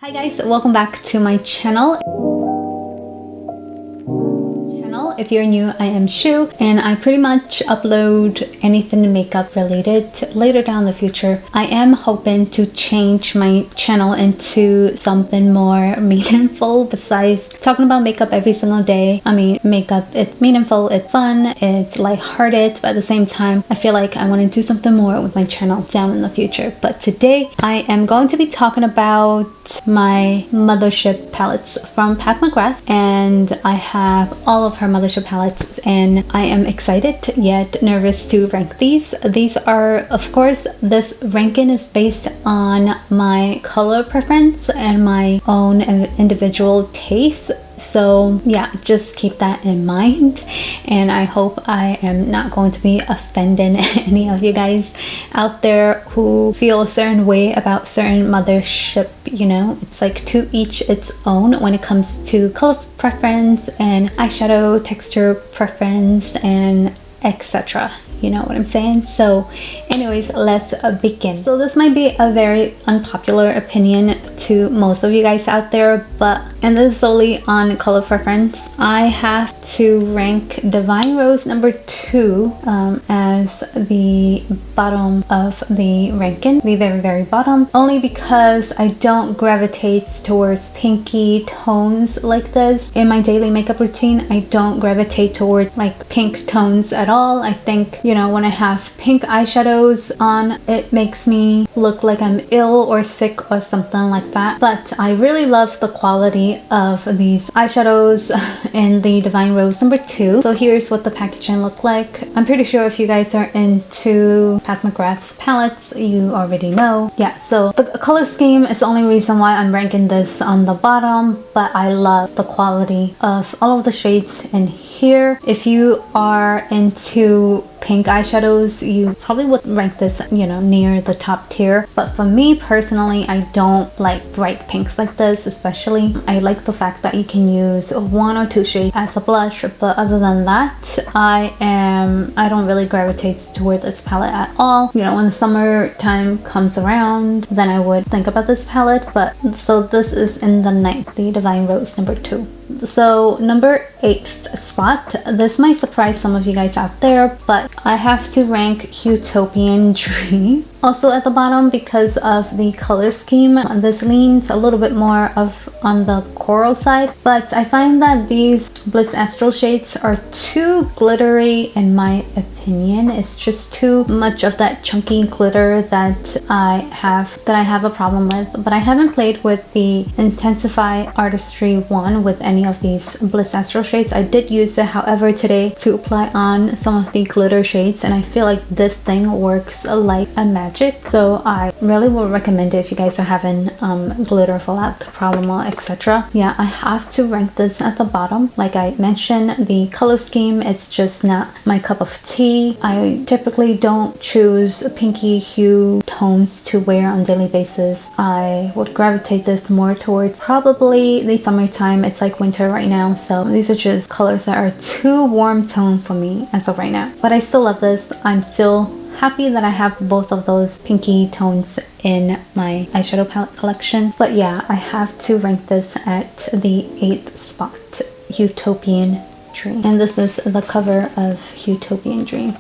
Hi guys, welcome back to my channel. If you're new, I am Shu, and I pretty much upload anything makeup related. Later down the future, I am hoping to change my channel into something more meaningful besides talking about makeup every single day. I mean, makeup, it's meaningful, it's fun, it's lighthearted, but at the same time, I feel like I want to do something more with my channel down in the future. But today, I am going to be talking about my Mothership palettes from Pat McGrath, and I have all of her Mothership palettes, and I am excited yet nervous to rank these. These are, of course, this ranking is based on my color preference and my own individual taste. So yeah, just keep that in mind, and I hope I am not going to be offending any of you guys out there who feel a certain way about certain Mothership. You know, it's like to each its own when it comes to color preference and eyeshadow texture preference and etc. You know what I'm saying? So anyways, let's begin. So this might be a very unpopular opinion to most of you guys out there, and this is solely on color preference. I have to rank Divine Rose number 2 as the bottom of the ranking, the very bottom, only because I don't gravitate towards pinky tones like this in my daily makeup routine. I don't gravitate towards like pink tones at all. I think, you know, when I have pink eyeshadows on, it makes me look like I'm ill or sick or something like that. But I really love the quality of these eyeshadows in the Divine Rose number 2. So here's what the packaging look like. I'm pretty sure if you guys are into Pat McGrath palettes, you already know. Yeah, so the color scheme is the only reason why I'm ranking this on the bottom, but I love the quality of all of the shades in here. If you are into pink eyeshadows, you probably would rank this, you know, near the top tier. But for me personally, I don't like bright pinks like this. Especially, I like the fact that you can use 1 or 2 shades as a blush, but other than that, I don't really gravitate toward this palette at all. You know, when the summertime comes around, then I would think about this palette. But so this is in the 9th, the Divine Rose number 2. So number 8th spot, this might surprise some of you guys out there, but I have to rank Utopian Dream also at the bottom because of the color scheme. This leans a little bit more on the coral side, but I find that these Bliss Astral shades are too glittery in my opinion. It's just too much of that chunky glitter that I have a problem with. But I haven't played with the Intensify Artistry one with any of these Bliss Astral shades. I did use it, however, today to apply on some of the glitter shades, and I feel like this thing works like a magic. So I really would recommend it if you guys are having glitter fallout problem or etc. Yeah, I have to rank this at the bottom. Like I mentioned, the color scheme, it's just not my cup of tea. I typically don't choose pinky hue tones to wear on a daily basis. I would gravitate this more towards probably the summertime. It's like winter right now, so these are just colors that are too warm tone for me as of right now. But I still love this. I'm still happy that I have both of those pinky tones in my eyeshadow palette collection. But yeah, I have to rank this at the 8th spot, Utopian Dream. And this is the cover of Utopian Dream.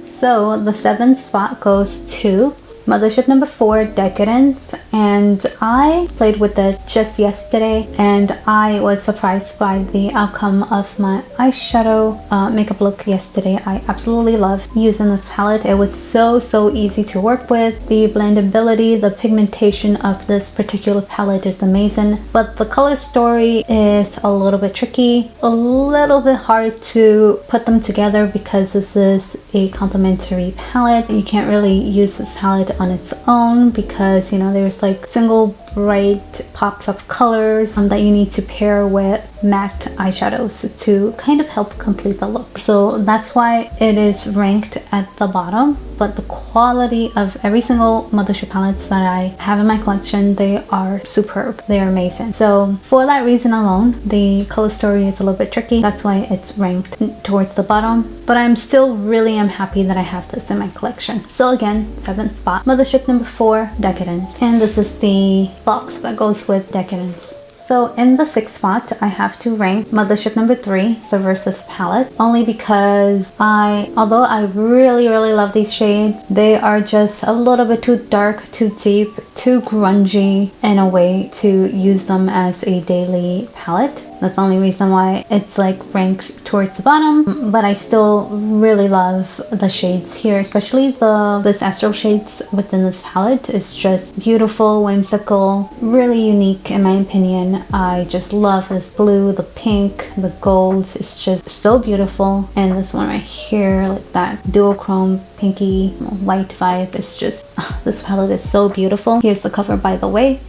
So the 7th spot goes to Mothership number 4, Decadence, and I played with it just yesterday, and I was surprised by the outcome of my eyeshadow makeup look yesterday. I absolutely loved using this palette. It was so easy to work with. The blendability, the pigmentation of this particular palette is amazing, but the color story is a little bit tricky, a little bit hard to put them together because this is a complementary palette. You can't really use this palette on its own because, you know, there's like single bright pops of colors that you need to pair with matte eyeshadows to kind of help complete the look. So that's why it is ranked at the bottom. but the quality of every single Mothership palettes that I have in my collection, they are superb. They are amazing. So for that reason alone, the color story is a little bit tricky. That's why it's ranked towards the bottom, but I'm still really am happy that I have this in my collection. So again, 7th spot, Mothership number 4, Decadence, and this is the box that goes with Decadence. So in the 6th spot, I have to rank Mothership number 3, Subversive palette, only because although I really love these shades, they are just a little bit too dark, too deep, too grungy in a way to use them as a daily palette. That's the only reason why it's like ranked towards the bottom, but I still really love the shades here, especially this Astral shades within this palette. It's just beautiful, whimsical, really unique in my opinion. I just love this blue, the pink, the gold. It's just so beautiful. And this one right here, like that duochrome pinky white vibe, it's just, this palette is so beautiful. Here's the cover, by the way,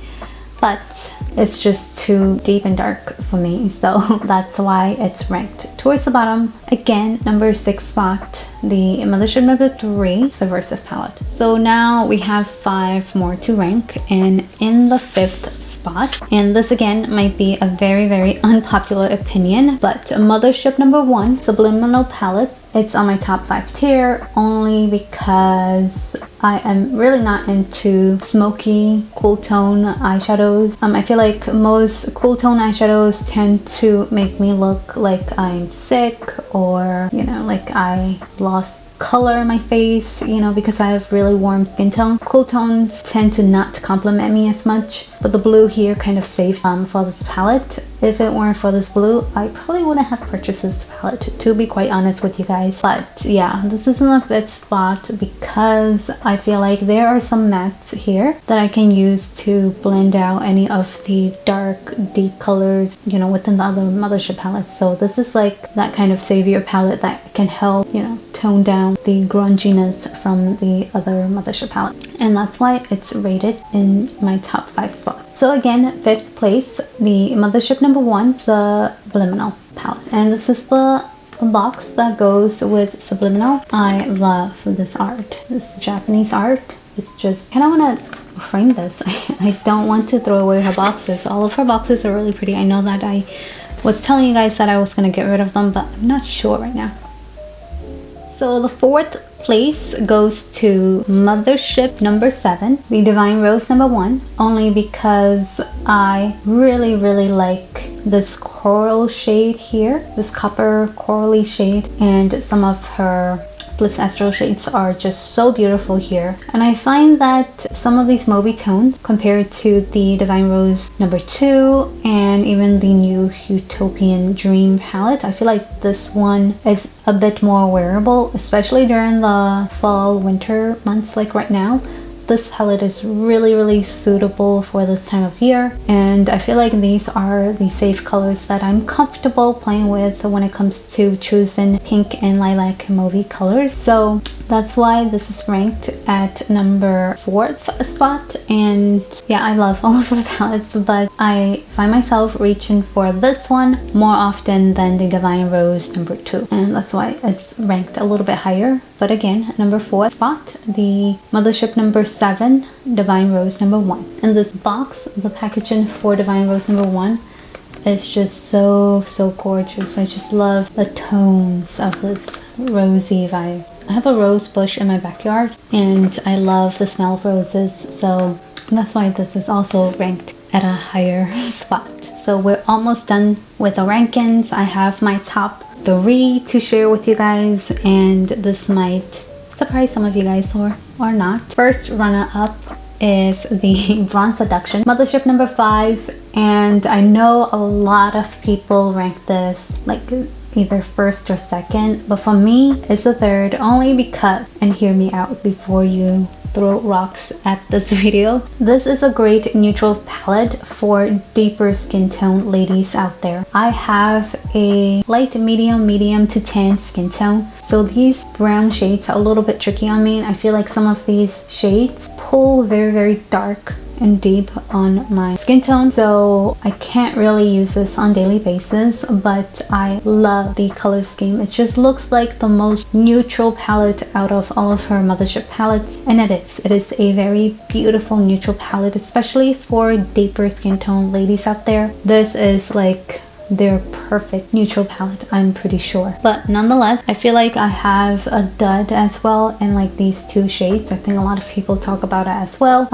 but it's just too deep and dark for me, so that's why it's ranked towards the bottom. Again, number 6 spot, the Mothership number 3, Subversive palette. So now we have 5 more to rank, and in the 5th spot, and this again might be a very unpopular opinion, but Mothership number 1, Subliminal palette. It's on my top 5 tier only because I am really not into smoky, cool tone eyeshadows. I feel like most cool tone eyeshadows tend to make me look like I'm sick, or, you know, like I lost color in my face, you know, because I have really warm skin tone. Cool tones tend to not complement me as much, but the blue here kind of saved for this palette. If it weren't for this blue, I probably wouldn't have purchased this palette, to be quite honest with you guys. But yeah, this is in the 5th spot because I feel like there are some mattes here that I can use to blend out any of the dark, deep colors, you know, within the other Mothership palettes. So this is like that kind of savior palette that can help, you know, tone down the grunginess from the other Mothership palette. And that's why it's rated in my top 5 spot. So again, 5th place, the Mothership number 1, Subliminal palette. And this is the box that goes with Subliminal. I love this art, this Japanese art. It's just, I kind of want to frame this. I don't want to throw away her boxes. All of her boxes are really pretty. I know that I was telling you guys that I was going to get rid of them, but I'm not sure right now. So the 4th place goes to Mothership number 7, the Divine Rose number 1, only because I really like this coral shade here, this copper corally shade, and some of her Bliss Astral shades are just so beautiful here. And I find that some of these Moby tones compared to the Divine Rose number 2 and even the new Utopian Dream palette, I feel like this one is a bit more wearable, especially during the fall winter months like right now. This palette is really suitable for this time of year, and I feel like these are the safe colors that I'm comfortable playing with when it comes to choosing pink and lilac mauve colors. So that's why this is ranked at number 4th spot. And yeah, I love all of her palettes, but I find myself reaching for this one more often than the Divine Rose number 2, and that's why it's ranked a little bit higher. But again, number 4 spot, the Mothership number 7, Divine Rose number 1. In this box, the packaging for Divine Rose number 1 is just so gorgeous. I just love the tones of this rosy vibe. I have a rose bush in my backyard and I love the smell of roses, so that's why this is also ranked at a higher spot. So we're almost done with the rankings. I have my top 3 to share with you guys, and this might surprise some of you guys or not. First runner-up is the Bronze Seduction, Mothership number 5, and I know a lot of people rank this like either 1st or 2nd, but for me it's the 3rd, only because, and hear me out before you throw rocks at this video, this is a great neutral palette for deeper skin tone ladies out there. I have a light medium to tan skin tone, so these brown shades are a little bit tricky on me. I feel like some of these shades pull very dark and deep on my skin tone, so I can't really use this on daily basis, but I love the color scheme. It just looks like the most neutral palette out of all of her Mothership palettes, and it is a very beautiful neutral palette, especially for deeper skin tone ladies out there. This is like their perfect neutral palette, I'm pretty sure. But nonetheless, I feel like I have a dud as well in like these two shades. I think a lot of people talk about it as well.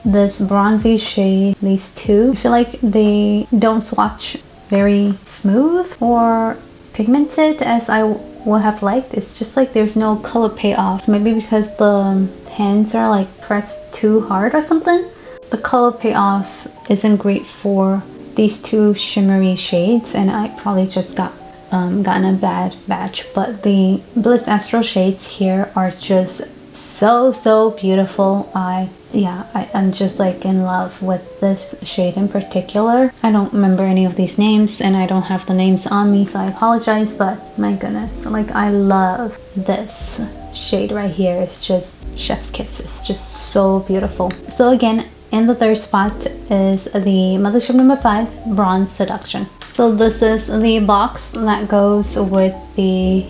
This bronzy shade, these two, I feel like they don't swatch very smooth or pigmented as I would have liked. It's just like there's no color payoff. Maybe because the hands are like pressed too hard or something. The color payoff isn't great for these two shimmery shades, and I probably just gotten a bad batch. But the Bliss Astral shades here are just so beautiful. I'm just like in love with this shade in particular. I don't remember any of these names, and I don't have the names on me, so I apologize, but my goodness, like I love this shade right here. It's just chef's kiss. It's just so beautiful. So again, in the third spot is the Mothership number 5, Bronze Seduction. So this is the box that goes with the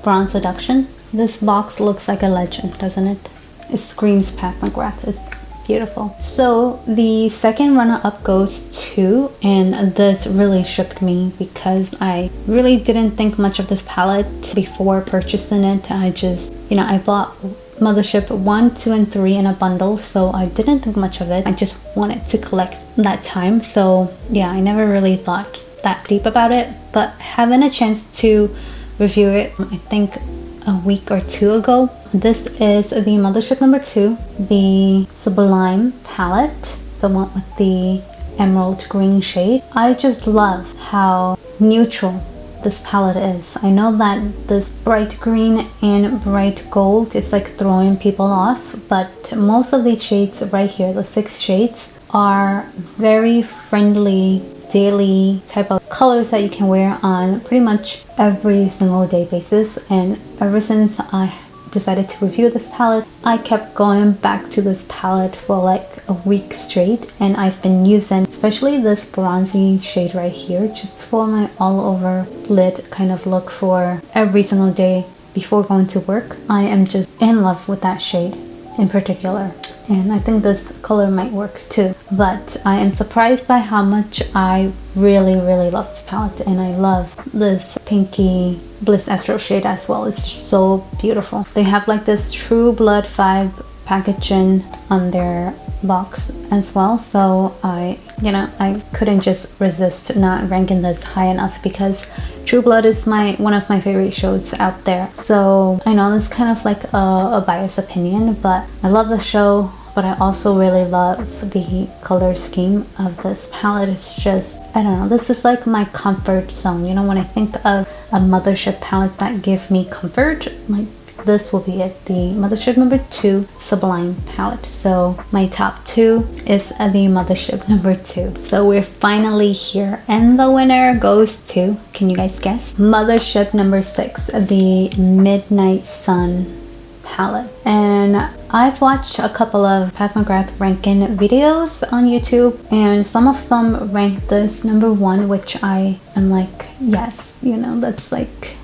Bronze Seduction. This box looks like a legend, doesn't it? It screams Pat McGrath. It's beautiful. So the second runner-up goes to, and this really shook me because I really didn't think much of this palette before purchasing it. I just, I bought Mothership 1, 2, and 3 in a bundle, so I didn't think much of it. I just wanted to collect that time, so yeah, I never really thought that deep about it. But having a chance to review it, I think a week or two ago, this is the Mothership number 2, the Sublime palette, the one with the emerald green shade. I just love how neutral this palette is. I know that this bright green and bright gold is like throwing people off, but most of these shades right here, the 6 shades, are very friendly daily type of colors that you can wear on pretty much every single day basis. And ever since I decided to review this palette, I kept going back to this palette for like a week straight, and I've been using especially this bronzy shade right here just for my all over lid kind of look for every single day before going to work. I am just in love with that shade in particular, and I think this color might work too. But I am surprised by how much I really love this palette, and I love this pinky Bliss Astral shade as well. It's just so beautiful. They have like this True Blood vibe packaging on their box as well, so I couldn't just resist not ranking this high enough because True Blood is one of my favorite shows out there. So I know this is kind of like a biased opinion, but I love the show, but I also really love the color scheme of this palette. It's just, I don't know, this is like my comfort zone. When I think of a Mothership palette that give me comfort, like this will be it, the Mothership number 2 Sublime palette. So my top 2 is the Mothership number 2. So we're finally here, and the winner goes to, can you guys guess? Mothership number 6, the Midnight Sun palette. And I've watched a couple of Pat McGrath ranking videos on YouTube, and some of them rank this number 1, which I am like, yes, that's like,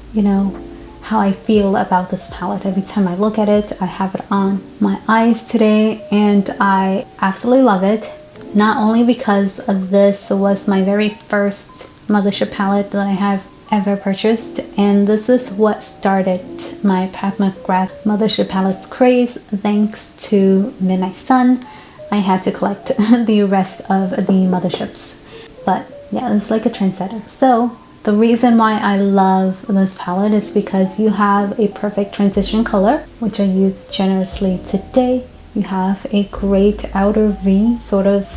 how I feel about this palette. Every time I look at it, I have it on my eyes today, and I absolutely love it. Not only because this was my very first Mothership palette that I have ever purchased, and this is what started my Pat McGrath Mothership palettes craze. Thanks to Midnight Sun, I had to collect the rest of the Motherships. But yeah, it's like a trendsetter. So the reason why I love this palette is because you have a perfect transition color, which I used generously today. You have a great outer V, sort of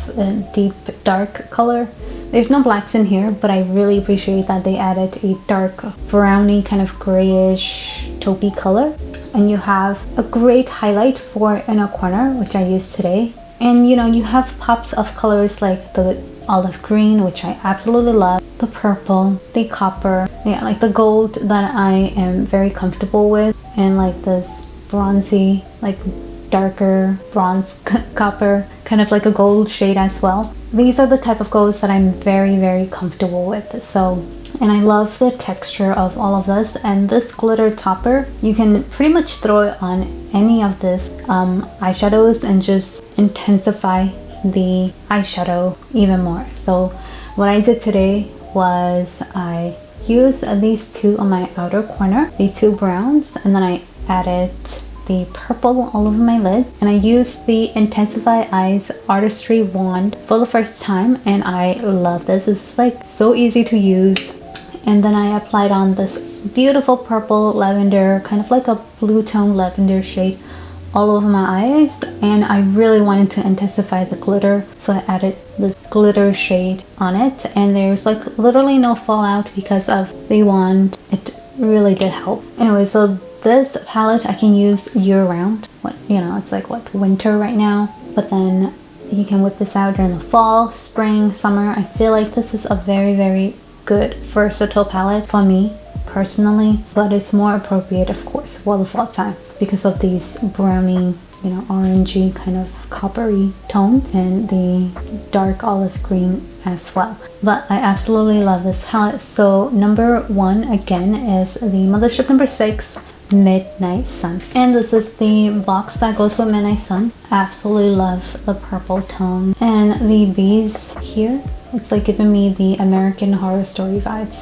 deep dark color. There's no blacks in here, but I really appreciate that they added a dark browny kind of grayish taupey color. And you have a great highlight for inner corner, which I used today. And you have pops of colors like the olive green, which I absolutely love, the purple, the copper, yeah, like the gold that I am very comfortable with, and like this bronzy, like darker bronze copper, kind of like a gold shade as well. These are the type of golds that I'm very comfortable with. So, and I love the texture of all of this. And this glitter topper, you can pretty much throw it on any of this eyeshadows and just intensify the eyeshadow even more. So what I did today was I used these two on my outer corner, the two browns, and then I added the purple all over my lid, and I used the Intensify Eyes Artistry wand for the first time, and I love this. It's like so easy to use. And then I applied on this beautiful purple lavender, kind of like a blue tone lavender shade all over my eyes, and I really wanted to intensify the glitter, so I added this glitter shade on it, and there's like literally no fallout because of the wand. It really did help. Anyway, so this palette I can use year-round. It's like winter right now, but then you can whip this out during the fall, spring, summer. I feel like this is a very good versatile palette for me personally, but it's more appropriate of course for the fall time because of these browny, orangey kind of coppery tones and the dark olive green as well. But I absolutely love this palette. So number 1 again is the Mothership number 6 Midnight Sun, and this is the box that goes with Midnight Sun. Absolutely love the purple tone and the bees here. It's like giving me the American Horror Story vibes.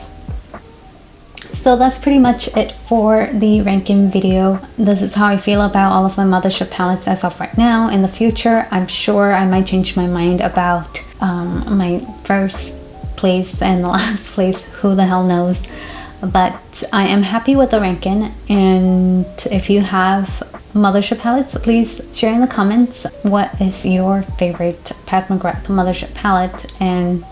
So that's pretty much it for the ranking video. This is how I feel about all of my Mothership palettes as of right now. In the future, I'm sure I might change my mind about my first place and the last place. Who the hell knows? But I am happy with the ranking, and if you have Mothership palettes, please share in the comments what is your favorite Pat McGrath Mothership palette, and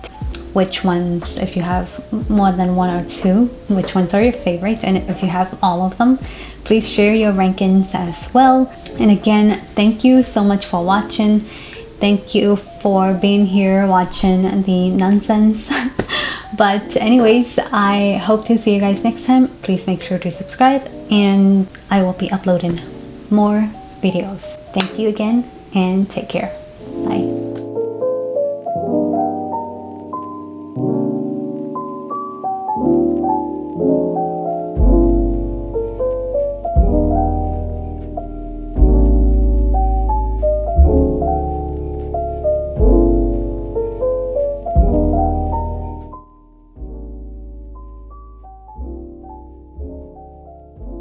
which ones, if you have more than 1 or 2, which ones are your favorite, and if you have all of them, please share your rankings as well. And again, thank you so much for watching. Thank you for being here watching the nonsense. But anyways, I hope to see you guys next time. Please make sure to subscribe, and I will be uploading more videos. Thank you again, and take care. Bye.